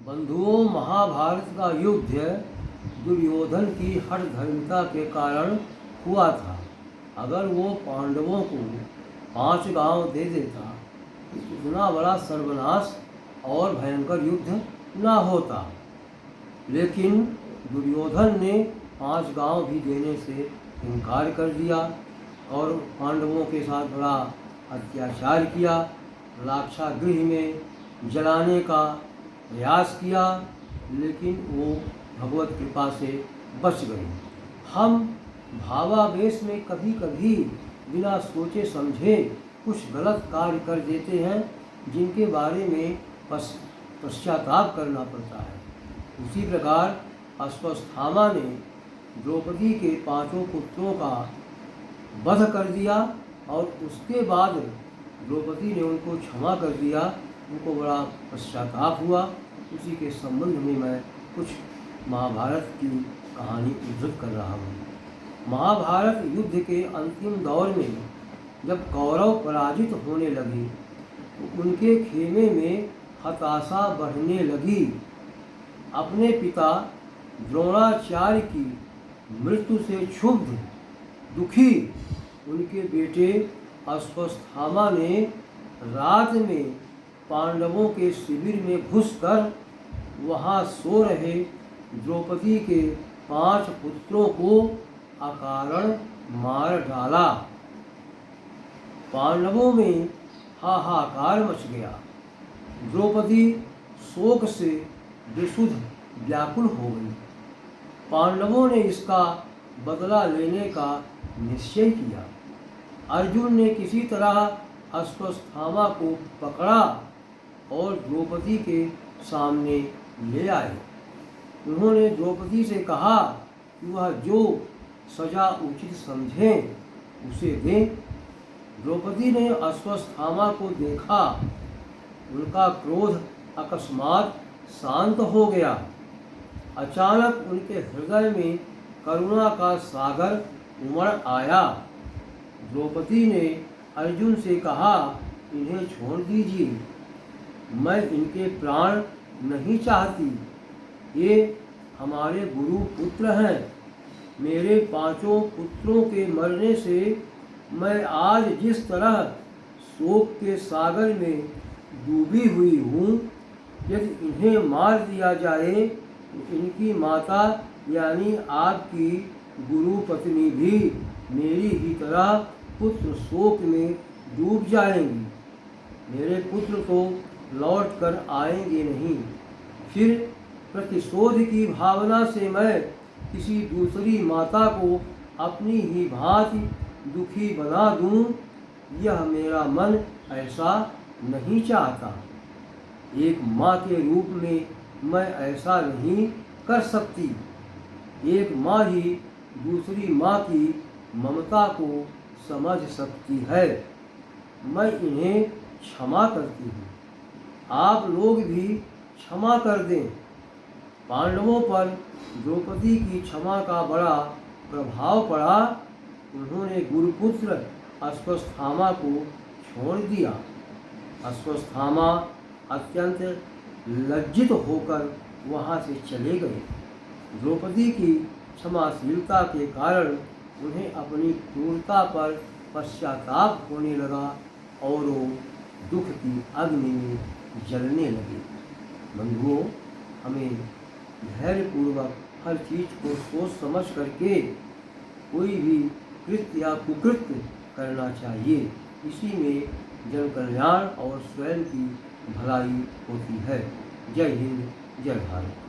बंधुओं, महाभारत का युद्ध दुर्योधन की हठधर्मिता के कारण हुआ था। अगर वो पांडवों को 5 गांव दे देता तो इतना बड़ा सर्वनाश और भयंकर युद्ध न होता। लेकिन दुर्योधन ने 5 गांव भी देने से इनकार कर दिया और पांडवों के साथ बड़ा अत्याचार किया। लाक्षागृह में जलाने का प्रयास किया, लेकिन वो भगवत कृपा से बच गए। हम भावावेश में कभी कभी बिना सोचे समझे कुछ गलत कार्य कर देते हैं, जिनके बारे में पश्चाताप करना पड़ता है। उसी प्रकार अश्वत्थामा ने द्रौपदी के 5 पुत्रों का वध कर दिया और उसके बाद द्रौपदी ने उनको क्षमा कर दिया। उनको बड़ा पश्चाताप हुआ। उसी के संबंध में मैं कुछ महाभारत की कहानी उद्धृत कर रहा हूँ। महाभारत युद्ध के अंतिम दौर में जब कौरव पराजित होने लगे तो उनके खेमे में हताशा बढ़ने लगी। अपने पिता द्रोणाचार्य की मृत्यु से क्षुब्ध दुखी उनके बेटे अश्वत्थामा ने रात में पांडवों के शिविर में घुसकर वहां सो रहे द्रौपदी के 5 पुत्रों को अकारण मार डाला। पांडवों में हाहाकार मच गया। द्रौपदी शोक से बेसुध व्याकुल हो गई। पांडवों ने इसका बदला लेने का निश्चय किया। अर्जुन ने किसी तरह अश्वत्थामा को पकड़ा और द्रौपदी के सामने ले आए। उन्होंने द्रौपदी से कहा कि वह जो सजा उचित समझें उसे दें। द्रौपदी ने अश्वत्थामा को देखा। उनका क्रोध अकस्मात शांत हो गया। अचानक उनके हृदय में करुणा का सागर उमड़ आया। द्रौपदी ने अर्जुन से कहा, इन्हें छोड़ दीजिए, मैं इनके प्राण नहीं चाहती। ये हमारे गुरु पुत्र हैं। मेरे 5 पुत्रों के मरने से मैं आज जिस तरह शोक के सागर में डूबी हुई हूँ, यदि इन्हें मार दिया जाए तो इनकी माता यानी आपकी गुरु पत्नी भी मेरी ही तरह पुत्र शोक में डूब जाएंगी। मेरे पुत्र तो लौट कर आएंगे नहीं। फिर प्रतिशोध की भावना से मैं किसी दूसरी माता को अपनी ही भांति दुखी बना दूं, यह मेरा मन ऐसा नहीं चाहता। एक माँ के रूप में मैं ऐसा नहीं कर सकती। एक माँ ही दूसरी माँ की ममता को समझ सकती है। मैं इन्हें क्षमा करती हूँ। आप लोग भी क्षमा कर दें। पांडवों पर द्रौपदी की क्षमा का बड़ा प्रभाव पड़ा। उन्होंने गुरुपुत्र अश्वत्थामा को छोड़ दिया। अश्वत्थामा अत्यंत लज्जित होकर वहाँ से चले गए। द्रौपदी की क्षमाशीलता के कारण उन्हें अपनी क्रूरता पर पश्चाताप होने लगा और वो दुख की अग्नि में जलने लगे। बंधुओं, हमें धैर्यपूर्वक हर चीज़ को सोच समझ करके कोई भी कृत्य या कुकृत्य करना चाहिए। इसी में जन कल्याण और स्वयं की भलाई होती है। जय हिंद, जय भारत।